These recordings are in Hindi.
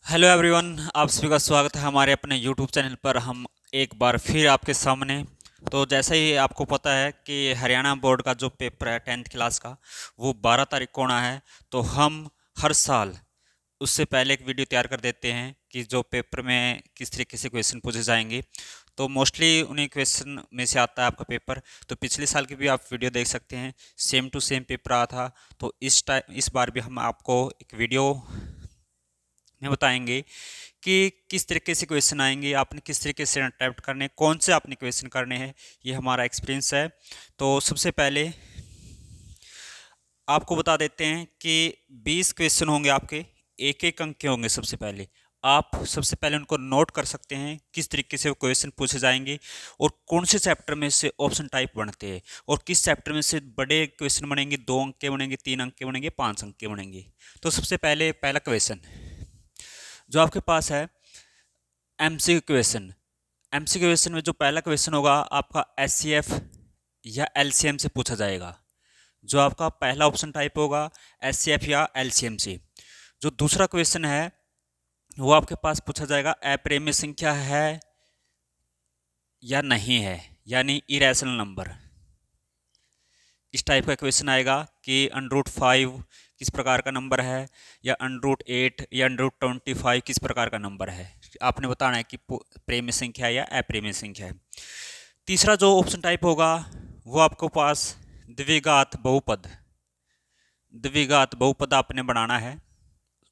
हेलो एवरीवन, आप सभी का स्वागत है हमारे अपने यूट्यूब चैनल पर। हम एक बार फिर आपके सामने। तो जैसे ही आपको पता है कि हरियाणा बोर्ड का जो पेपर है 10th क्लास का, वो 12 तारीख को होना है। तो हम हर साल उससे पहले एक वीडियो तैयार कर देते हैं कि जो पेपर में किस तरीके से क्वेश्चन पूछे जाएंगे। तो मोस्टली उन्हीं क्वेश्चन में से आता है आपका पेपर। तो पिछले साल की भी आप वीडियो देख सकते हैं, सेम टू सेम पेपर आया था। तो इस बार भी हम आपको एक वीडियो में बताएंगे कि किस तरीके से क्वेश्चन आएंगे, आपने किस तरीके से अटेम्प्ट करने हैं, कौन से आपने क्वेश्चन करने हैं। ये हमारा एक्सपीरियंस है। तो सबसे पहले आपको बता देते हैं कि 20 क्वेश्चन होंगे आपके, एक एक अंक के होंगे। सबसे पहले उनको नोट कर सकते हैं किस तरीके से वो क्वेश्चन पूछे जाएंगे और कौन से चैप्टर में से ऑप्शन टाइप बनते हैं और किस चैप्टर में से बड़े क्वेश्चन बनेंगे, 2 अंक के बनेंगे, 3 अंक के बनेंगे, 5 अंक के बनेंगे। तो सबसे पहले पहला क्वेश्चन जो आपके पास है, एमसीक्यू क्वेश्चन। एमसीक्यू क्वेश्चन में जो पहला क्वेश्चन होगा आपका एचसीएफ या एलसीएम से पूछा जाएगा। जो आपका पहला ऑप्शन टाइप होगा एचसीएफ या एलसीएम से। जो दूसरा क्वेश्चन है वो आपके पास पूछा जाएगा अप्राइम संख्या है या नहीं है, यानी इरेशनल नंबर। इस टाइप का क्वेश्चन आएगा कि √5 किस प्रकार का नंबर है, या √8 या √25 किस प्रकार का नंबर है। आपने बताना है कि प्रेम संख्या या अप्रेम संख्या है। तीसरा जो ऑप्शन टाइप होगा वो आपको पास द्विघात बहुपद। द्विघात बहुपद आपने बनाना है।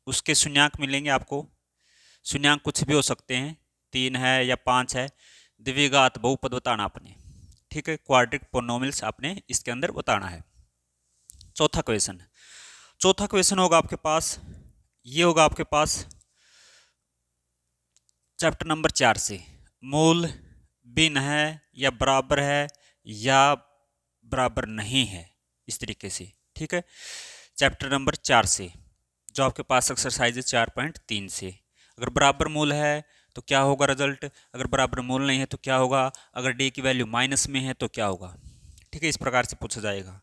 उसके शून्यांक मिलेंगे आपको। शून्यांक कुछ भी हो सकते हैं, 3 है या 5 है। द्विघात बहुपद बताना आपने, ठीक है। क्वाड्रिक पोनोमिल्स आपने इसके अंदर बताना है। चौथा क्वेश्चन होगा आपके पास, ये होगा आपके पास चैप्टर नंबर 4 से। मूल भिन्न है या बराबर है या बराबर नहीं है, इस तरीके से, ठीक है। चैप्टर नंबर 4 से जो आपके पास एक्सरसाइज है 4.3 से। अगर बराबर मूल है तो क्या होगा रिजल्ट, अगर बराबर मूल नहीं है तो क्या होगा, अगर डी की वैल्यू माइनस में है तो क्या होगा, ठीक है। इस प्रकार से पूछा जाएगा।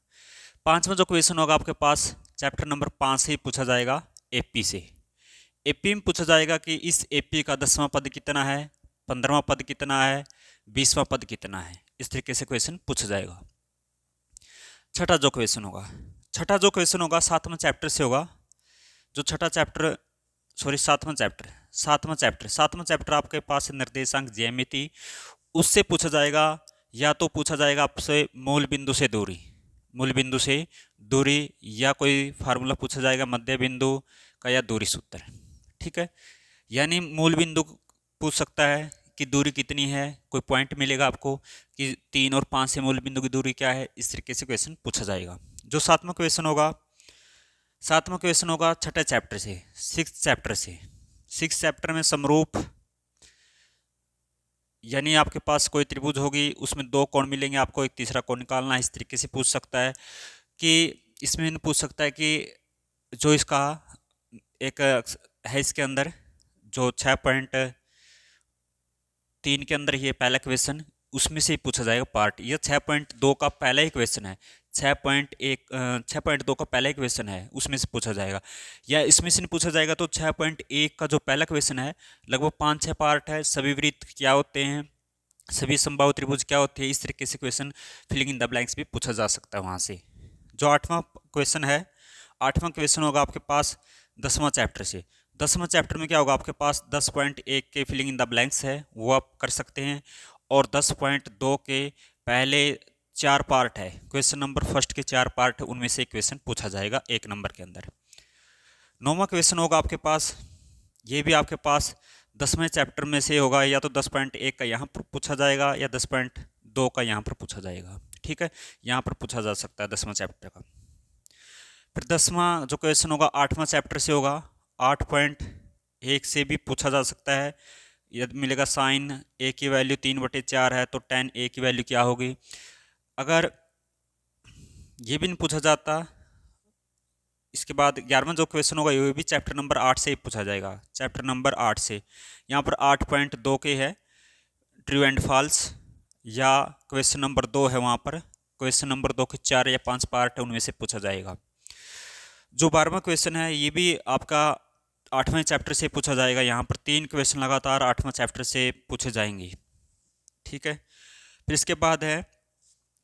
पांचवा जो क्वेश्चन होगा आपके पास चैप्टर नंबर 5 से ही पूछा जाएगा, एपी से। एपी में पूछा जाएगा कि इस एपी का 10वां पद कितना है, 15वां पद कितना है, 20वां पद कितना है। इस तरीके से क्वेश्चन पूछा जाएगा। छठा जो क्वेश्चन होगा 7वां चैप्टर से होगा। जो छठा चैप्टर, सॉरी 7वां चैप्टर आपके पास निर्देशांक ज्यामिति, उससे पूछा जाएगा। या तो पूछा जाएगा आपसे मूल बिंदु से दूरी, या कोई फार्मूला पूछा जाएगा मध्य बिंदु का या दूरी सूत्र, ठीक है। यानी मूल बिंदु पूछ सकता है कि दूरी कितनी है, कोई पॉइंट मिलेगा आपको कि 3 और 5 से मूल बिंदु की दूरी क्या है। इस तरीके से क्वेश्चन पूछा जाएगा। जो सातवां क्वेश्चन होगा छठे चैप्टर से, 6 चैप्टर में समरूप, यानी आपके पास कोई त्रिभुज होगी, उसमें 2 कोण मिलेंगे, आपको एक तीसरा कोण निकालना है। इस तरीके से पूछ सकता है कि इसमें पूछ सकता है कि जो इसका एक है, इसके अंदर जो 6.3 के अंदर ये पहला क्वेश्चन, उसमें से ही पूछा जाएगा पार्ट। ये 6.2 का पहला ही क्वेश्चन है, 6.2 का पहला ही क्वेश्चन है, उसमें से पूछा जाएगा। या इसमें से नहीं पूछा जाएगा तो 6.1 का जो पहला क्वेश्चन है, लगभग 5-6 पार्ट है। सभी वृत्त क्या होते हैं, सभी संभावित त्रिभुज क्या होते हैं। इस तरीके से question filling in the blanks भी पूछा जा सकता है वहाँ से। जो आठवां क्वेश्चन होगा आपके पास 10वां चैप्टर से। 10वां चैप्टर में क्या होगा, आपके पास 10.1 के फिलिंग इन द ब्लैंक्स है, वो आप कर सकते हैं। और 10.2 के पहले 4 पार्ट है, क्वेश्चन नंबर फर्स्ट के 4 पार्ट, उनमें से क्वेश्चन पूछा जाएगा 1 नंबर के अंदर। 9वां क्वेश्चन होगा आपके पास, ये भी आपके पास 10वें चैप्टर में से होगा। या तो 10.1 का यहाँ पर पूछा जाएगा या 10.2 का यहाँ पर पूछा जाएगा, ठीक है। यहाँ पर पूछा जा सकता है 10वां चैप्टर का। फिर 10वां जो क्वेश्चन होगा 8वां चैप्टर से होगा, 8.1 से भी पूछा जा सकता है। यदि मिलेगा साइन ए की वैल्यू 3/4 है तो tan ए की वैल्यू क्या होगी। अगर ये भी नहीं पूछा जाता, इसके बाद 11वां जो क्वेश्चन होगा ये भी चैप्टर नंबर 8 से ही पूछा जाएगा, चैप्टर नंबर 8 से। यहाँ पर 8.2 के है ट्रू एंड फॉल्स, या क्वेश्चन नंबर 2 है, वहाँ पर क्वेश्चन नंबर 2 के 4 या 5 पार्ट है, उनमें से पूछा जाएगा। जो 12वां क्वेश्चन है ये भी आपका 8वें चैप्टर से पूछा जाएगा। यहाँ पर 3 क्वेश्चन लगातार 8वां चैप्टर से पूछे जाएंगे, ठीक है। फिर इसके बाद है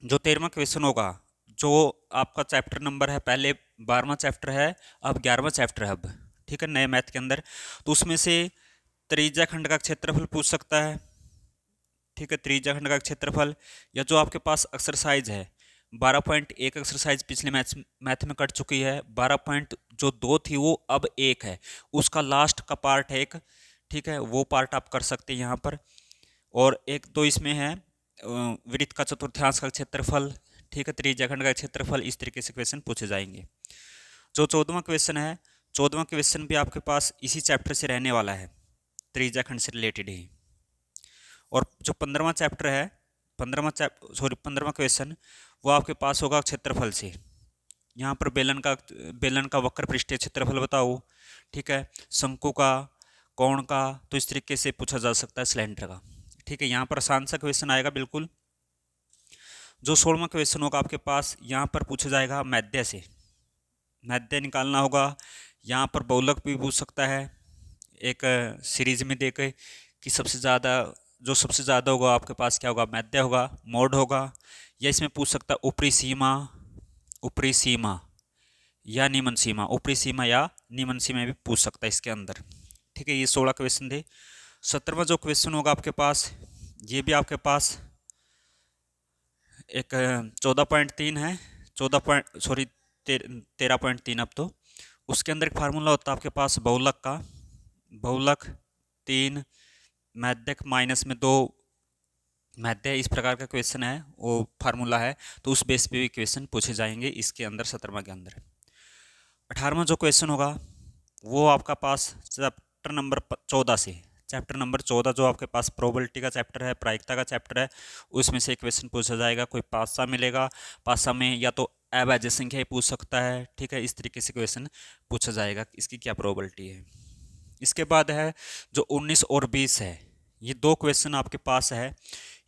जो 13वां क्वेश्चन होगा, जो आपका चैप्टर नंबर है, पहले 12वां चैप्टर है, अब 11वां चैप्टर है अब, ठीक है, नए मैथ के अंदर। तो उसमें से त्रिज्या खंड का क्षेत्रफल पूछ सकता है, ठीक है, त्रिज्या खंड का क्षेत्रफल। या जो आपके पास एक्सरसाइज है 12.1 एक्सरसाइज पिछले मैथ में कट चुकी है, 12.2 थी वो अब 1 है, उसका लास्ट का पार्ट है एक, ठीक है, वो पार्ट आप कर सकते हैं यहाँ पर। और एक तो इसमें है वृत्त का चतुर्थांश का क्षेत्रफल, ठीक है, त्रिज्या खंड का क्षेत्रफल, इस तरीके से क्वेश्चन पूछे जाएंगे। जो 14वां क्वेश्चन है, 14वां क्वेश्चन भी आपके पास इसी चैप्टर से रहने वाला है, त्रिज्या खंड से रिलेटेड ही। और जो 15वां चैप्टर है, 15वां क्वेश्चन, वो आपके पास होगा क्षेत्रफल से। यहाँ पर बेलन का वक्र पृष्ठीय क्षेत्रफल बताओ, ठीक है, शंकु का, कोण का, तो इस तरीके से पूछा जा सकता है, सिलेंडर का, ठीक है। यहाँ पर आसान सा क्वेश्चन आएगा बिल्कुल। जो 16वां क्वेश्चन होगा आपके पास, यहाँ पर पूछा जाएगा मैध्य से, मैध्य निकालना होगा। यहाँ पर बहुलक भी पूछ सकता है, एक सीरीज में देके कि सबसे ज़्यादा होगा आपके पास क्या होगा, मैध्य होगा, मोड होगा। या इसमें पूछ सकता है ऊपरी सीमा या निम्न सीमा, ऊपरी सीमा या निम्न सीमा भी पूछ सकता है इसके अंदर, ठीक है। ये 16 क्वेश्चन थे। 17वां जो क्वेश्चन होगा आपके पास, ये भी आपके पास एक 14.3 है, 13.3 अब तो। उसके अंदर एक फार्मूला होता है आपके पास बहुलक का, बहुलक 3 मैध्यक -2 मैध्य, इस प्रकार का क्वेश्चन है, वो फार्मूला है। तो उस बेस पे भी क्वेश्चन पूछे जाएंगे इसके अंदर, 17वां के अंदर। 18वां जो क्वेश्चन होगा वो आपका पास चैप्टर नंबर 14 से, चैप्टर नंबर 14 जो आपके पास प्रोबेबिलिटी का चैप्टर है, प्रायिकता का चैप्टर है, उसमें से एक क्वेश्चन पूछा जाएगा। कोई पासा मिलेगा, पासा में या तो अभाज्य संख्या ही पूछ सकता है, ठीक है, इस तरीके से क्वेश्चन पूछा जाएगा, इसकी क्या प्रोबेबिलिटी है। इसके बाद है जो 19 और 20 है, ये 2 क्वेश्चन आपके पास है।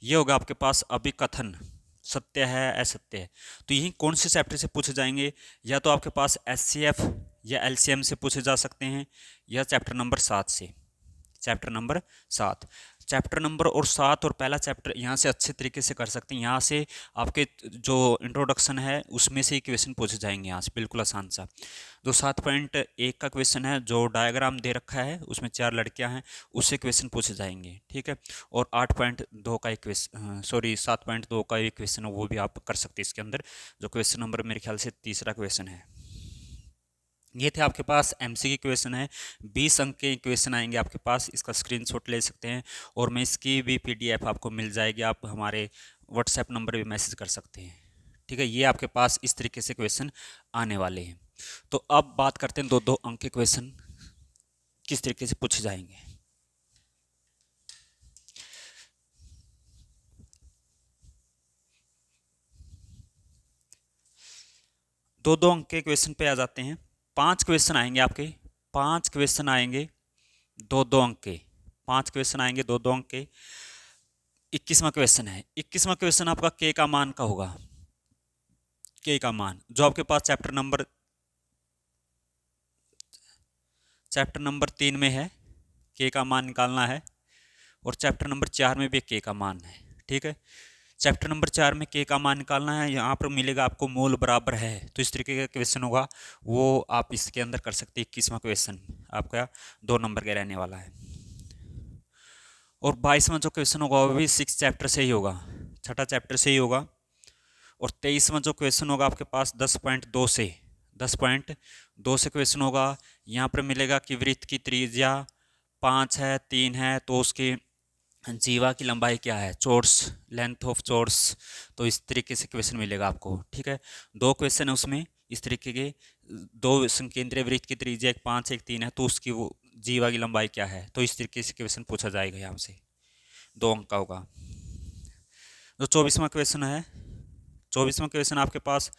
ये होगा आपके पास अभिकथन, सत्य है असत्य है। तो यही कौन से चैप्टर से पूछे जाएंगे, या तो आपके पास एचसीएफ या एलसीएम से पूछे जा सकते हैं, या चैप्टर नंबर 7 से, चैप्टर नंबर 7, चैप्टर नंबर और 7 और पहला चैप्टर यहाँ से अच्छे तरीके से कर सकते हैं। यहाँ से आपके जो इंट्रोडक्शन है उसमें से ही क्वेश्चन पूछे जाएंगे, यहाँ से बिल्कुल आसान सा। जो 7.1 का क्वेश्चन है, जो डायग्राम दे रखा है उसमें 4 लड़कियां हैं, उससे क्वेश्चन पूछे जाएंगे, ठीक है। और 8.2 का एक क्वेश्चन, 7.2 का एक क्वेश्चन है, वो भी आप कर सकते हैं इसके अंदर, जो क्वेश्चन नंबर मेरे ख्याल से तीसरा क्वेश्चन है। ये थे आपके पास एमसीक्यू क्वेश्चन है, 20 अंक के क्वेश्चन आएंगे आपके पास, इसका स्क्रीनशॉट ले सकते हैं, और मैं इसकी भी पीडीएफ आपको मिल जाएगी, आप हमारे व्हाट्सएप नंबर पे मैसेज कर सकते हैं, ठीक है। ये आपके पास इस तरीके से क्वेश्चन आने वाले हैं। तो अब बात करते हैं 2-2 अंक के क्वेश्चन किस तरीके से पूछे जाएंगे। दो अंक के क्वेश्चन पे आ जाते हैं। 5 क्वेश्चन आएंगे आपके, 5 क्वेश्चन आएंगे 2-2 अंक के, 5 क्वेश्चन आएंगे 2-2 अंक के। 21वां क्वेश्चन है, 21वां क्वेश्चन आपका के का मान का होगा, के का मान, जो आपके पास चैप्टर नंबर 3 में है, के का मान निकालना है, और चैप्टर नंबर 4 में भी के का मान है, ठीक है। चैप्टर नंबर 4 में के का मान निकालना है, यहाँ पर मिलेगा आपको मोल बराबर है, तो इस तरीके का क्वेश्चन होगा, वो आप इसके अंदर कर सकते हैं। 21वां क्वेश्चन आपका 2 नंबर का रहने वाला है। और 22वां जो क्वेश्चन होगा वो भी 6 चैप्टर से ही होगा, 6ठा चैप्टर से ही होगा। और 23वां जो क्वेश्चन होगा आपके पास 10.2 से क्वेश्चन होगा। यहाँ पर मिलेगा कि वृत्त की त्रिज्या 5 है, 3 है, तो उसकी जीवा की लंबाई क्या है, चोर्स, लेंथ ऑफ चोर्स, तो इस तरीके से क्वेश्चन मिलेगा आपको, ठीक है। 2 क्वेश्चन है उसमें इस तरीके के, 2 संकेंद्रीय वृत्त की त्रिज्या एक 5 एक 3 है, तो उसकी वो जीवा की लंबाई क्या है, तो इस तरीके से क्वेश्चन पूछा जाएगा यहाँ से, 2 अंक का होगा। जो 24वां क्वेश्चन है, 24वां क्वेश्चन आपके पास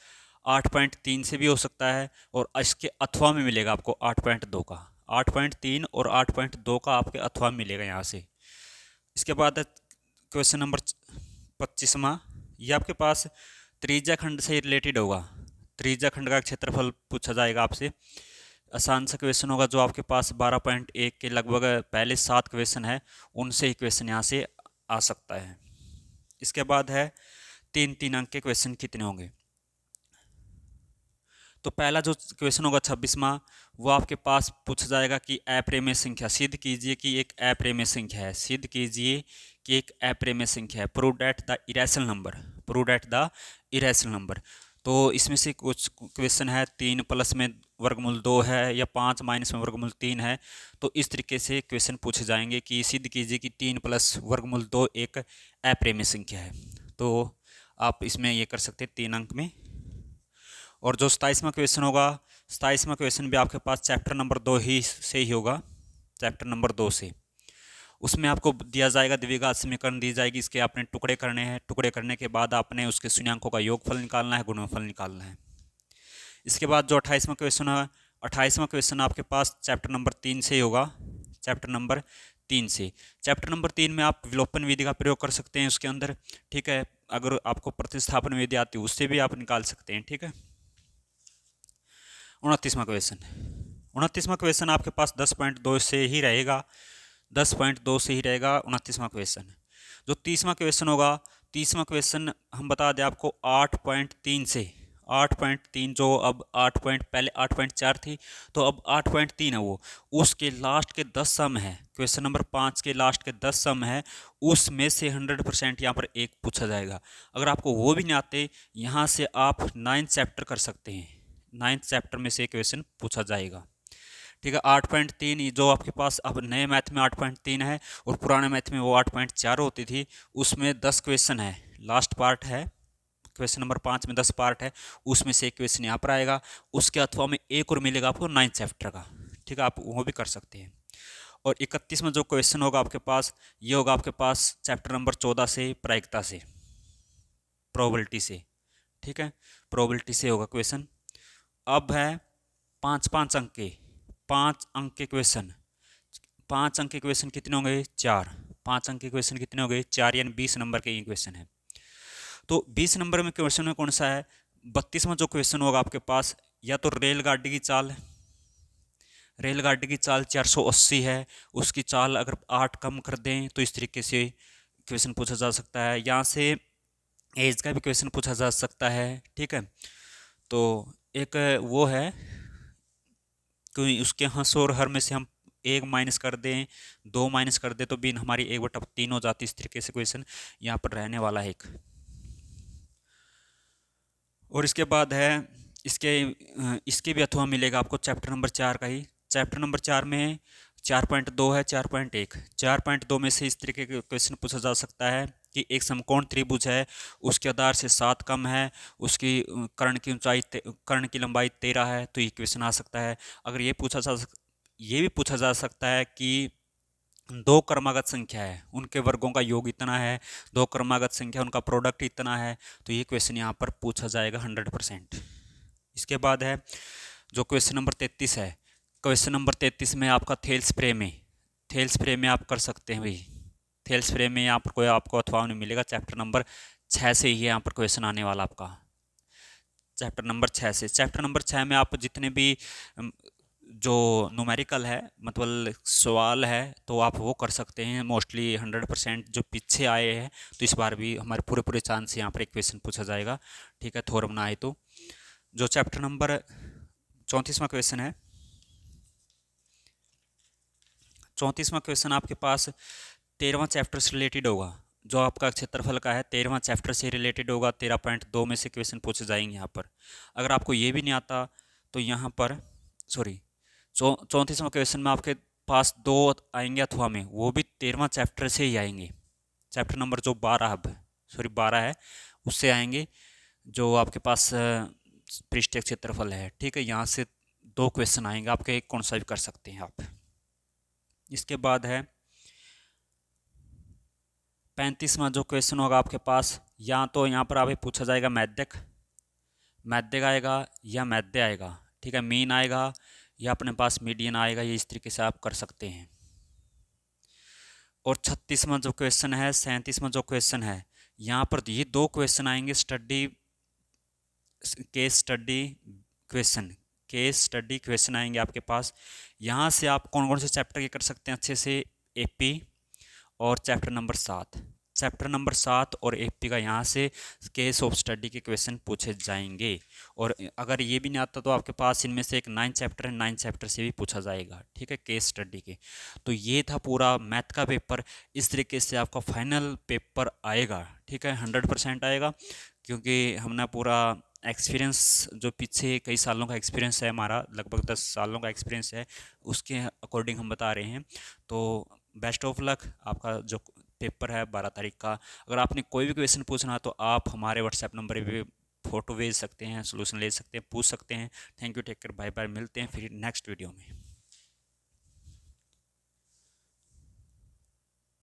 8.3 से भी हो सकता है, और इसके अथवा में मिलेगा आपको 8.2 का, 8.3 और 8.2 का आपके अथवा मिलेगा यहाँ से। इसके बाद क्वेश्चन नंबर 25वां, ये आपके पास त्रिज्या खंड से रिलेटेड होगा, त्रिज्या खंड का क्षेत्रफल पूछा जाएगा आपसे। आसान सा क्वेश्चन होगा, जो आपके पास 12.1 के लगभग पहले 7 क्वेश्चन है, उनसे ही क्वेश्चन यहाँ से आ सकता है। इसके बाद है 3-3 अंक के क्वेश्चन कितने होंगे। तो पहला जो क्वेश्चन होगा 26वां, वो आपके पास पूछा जाएगा कि अप्रेमेय संख्या सिद्ध कीजिए कि एक अप्रेमेय संख्या है। सिद्ध कीजिए कि एक अप्रेमेय संख्या है। Prove that the irrational number, prove that the irrational number. तो इसमें से कुछ क्वेश्चन है 3 प्लस में वर्गमूल 2 है, या 5 माइनस में वर्गमूल 3 है। तो इस तरीके से क्वेश्चन पूछे जाएंगे कि सिद्ध कीजिए कि 3 प्लस वर्गमूल 2 एक अप्रेमेय संख्या है। तो आप इसमें ये कर सकते हैं 3 अंक में। और जो 27वां क्वेश्चन होगा, 27वां क्वेश्चन भी आपके पास चैप्टर नंबर 2 ही से ही होगा, चैप्टर नंबर 2 से। उसमें आपको दिया जाएगा द्विघात समीकरण दी जाएगी, इसके आपने टुकड़े करने हैं। टुकड़े करने के बाद आपने उसके शून्यांकों का योगफल निकालना है, गुणनफल निकालना है। इसके बाद जो 28वां क्वेश्चन है, 28वां क्वेश्चन आपके पास चैप्टर नंबर 3 से ही होगा, चैप्टर नंबर 3 से। चैप्टर नंबर 3 में आप विलोपन विधि का प्रयोग कर सकते हैं उसके अंदर, ठीक है। अगर आपको प्रतिस्थापन विधि आती है उससे भी आप निकाल सकते हैं, ठीक है। 29वां क्वेश्चन, 29वां क्वेश्चन आपके पास 10.2 से ही रहेगा, 10.2 से ही रहेगा 29वां क्वेश्चन। जो 30वां क्वेश्चन होगा, 30वां क्वेश्चन हम बता दें आपको 8.3 से, 8.3 जो अब 8 पॉइंट पहले 8.4 थी, तो अब 8.3 है वो, उसके लास्ट के 10 सम है। क्वेश्चन नंबर 5 के लास्ट के 10 सम है, उसमें से 100% यहाँ पर एक पूछा जाएगा। अगर आपको वो भी नहीं आते, यहाँ से आप 9th चैप्टर कर सकते हैं, 9th चैप्टर में से क्वेश्चन पूछा जाएगा, ठीक है। 8.3 जो आपके पास अब नए मैथ में 8.3 है, और पुराने मैथ में वो 8.4 होती थी। उसमें 10 क्वेश्चन है, लास्ट पार्ट है, क्वेश्चन नंबर 5 में 10 पार्ट है, उसमें से एक क्वेश्चन यहाँ पर आएगा। उसके अथवा में एक और मिलेगा आपको 9th चैप्टर का, ठीक है, आप वो भी कर सकते हैं। और 31वां जो क्वेश्चन होगा आपके पास, ये होगा आपके पास चैप्टर नंबर 14 से, प्रायिकता से, प्रोबेबिलिटी से, ठीक है, प्रोबेबिलिटी से होगा क्वेश्चन। अब है 5-5 अंक के, 5 अंक के क्वेश्चन। 5 अंक के क्वेश्चन कितने होंगे? 4। 5 अंक के क्वेश्चन कितने हो गए? 4, यानी 20 नंबर के ये क्वेश्चन है। तो 20 नंबर में क्वेश्चन में कौन सा है? 32वां जो क्वेश्चन होगा आपके पास, या तो रेलगाड़ी की चाल, रेलगाड़ी की चाल 480 है, उसकी चाल अगर 8 कम कर दें तो इस तरीके से क्वेश्चन पूछा जा सकता है। यहाँ से एज का भी क्वेश्चन पूछा जा सकता है, ठीक है। तो एक वो है कि उसके हंस और हर में से हम 1 माइनस कर दें, 2 माइनस कर दें, तो भी हमारी 1/3 हो जाती है। इस तरीके से क्वेश्चन यहाँ पर रहने वाला है एक। और इसके बाद है इसके भी अथवा मिलेगा आपको चैप्टर नंबर 4 का ही। चैप्टर नंबर 4 में 4.2 है, 4.1, 4.2 में से इस तरीके के क्वेश्चन पूछा जा सकता है कि एक समकोण त्रिभुज है, उसके आधार से 7 कम है, उसकी कर्ण की ऊंचाई कर्ण की लंबाई 13 है, तो ये क्वेश्चन आ सकता है। अगर ये भी पूछा जा सकता है कि 2 क्रमागत संख्या है, उनके वर्गों का योग इतना है, 2 क्रमागत संख्या उनका प्रोडक्ट इतना है, तो ये क्वेश्चन यहाँ पर पूछा जाएगा 100%। इसके बाद है जो क्वेश्चन नंबर 33 है। क्वेश्चन नंबर 33 में आपका थेल्स फ्रेम में, थेल्स फ्रेम में आप कर सकते हैं भाई। थेल्स फ्रेम में यहाँ पर कोई आपको अथवा नहीं मिलेगा, चैप्टर नंबर 6 से ही यहाँ पर क्वेश्चन आने वाला आपका, चैप्टर नंबर 6 से। चैप्टर नंबर 6 में आप जितने भी जो न्यूमेरिकल है, मतलब सवाल है, तो आप वो कर सकते हैं मोस्टली 100% जो पीछे आए हैं। तो इस बार भी हमारे पूरे पूरे चांस यहाँ पर एक क्वेश्चन पूछा जाएगा, ठीक है, थोरम ना आए तो। जो चैप्टर नंबर 34वां क्वेश्चन है, 34वां क्वेश्चन आपके पास 13वां चैप्टर से रिलेटेड होगा। जो आपका क्षेत्रफल का है 13वां चैप्टर से रिलेटेड होगा। 13.2 में से क्वेश्चन पूछे जाएंगे यहाँ पर। अगर आपको ये भी नहीं आता तो यहाँ पर सॉरी 34वां क्वेश्चन में आपके पास 2 आएंगे अथवा में, वो भी 13वां चैप्टर से ही आएंगे। चैप्टर नंबर जो 12 अब सॉरी 12 है, उससे आएंगे। जो आपके पास पृष्ठीय क्षेत्रफल है, ठीक है, यहाँ से 2 क्वेश्चन आएंगे आपके, कौन सा भी कर सकते हैं आप। इसके बाद है 35वां जो क्वेश्चन होगा आपके पास, या तो यहाँ पर आपसे पूछा जाएगा मैथ्यक, मैथ्यक आएगा या मैथ्य आएगा, ठीक है, मीन आएगा या अपने पास मीडियन आएगा, ये इस तरीके से आप कर सकते हैं। और 36वां जो क्वेश्चन है, 37वां जो क्वेश्चन है, यहाँ पर ये 2 क्वेश्चन आएंगे study, case study question, case study question आएंगे आपके पास। यहाँ से आप कौन कौन से चैप्टर के कर सकते हैं अच्छे से, एपी और चैप्टर नंबर 7 और एपी का यहाँ से केस ऑफ स्टडी के क्वेश्चन पूछे जाएंगे। और अगर ये भी नहीं आता तो आपके पास इनमें से एक 9 चैप्टर है, 9 चैप्टर से भी पूछा जाएगा, ठीक है, केस स्टडी के। तो ये था पूरा मैथ का पेपर। इस तरीके से आपका फाइनल पेपर आएगा, ठीक है, 100% आएगा, क्योंकि हमने पूरा एक्सपीरियंस, जो पीछे कई सालों का एक्सपीरियंस है हमारा, लगभग 10 सालों का एक्सपीरियंस है, उसके अकॉर्डिंग हम बता रहे हैं। तो बेस्ट ऑफ लक, आपका जो पेपर है 12 तारीख का। अगर आपने कोई भी क्वेश्चन पूछना है तो आप हमारे व्हाट्सएप नंबर पे फ़ोटो भेज सकते हैं, सोल्यूशन ले सकते हैं, पूछ सकते हैं। Thank you, take care, bye bye, मिलते हैं फिर नेक्स्ट वीडियो में।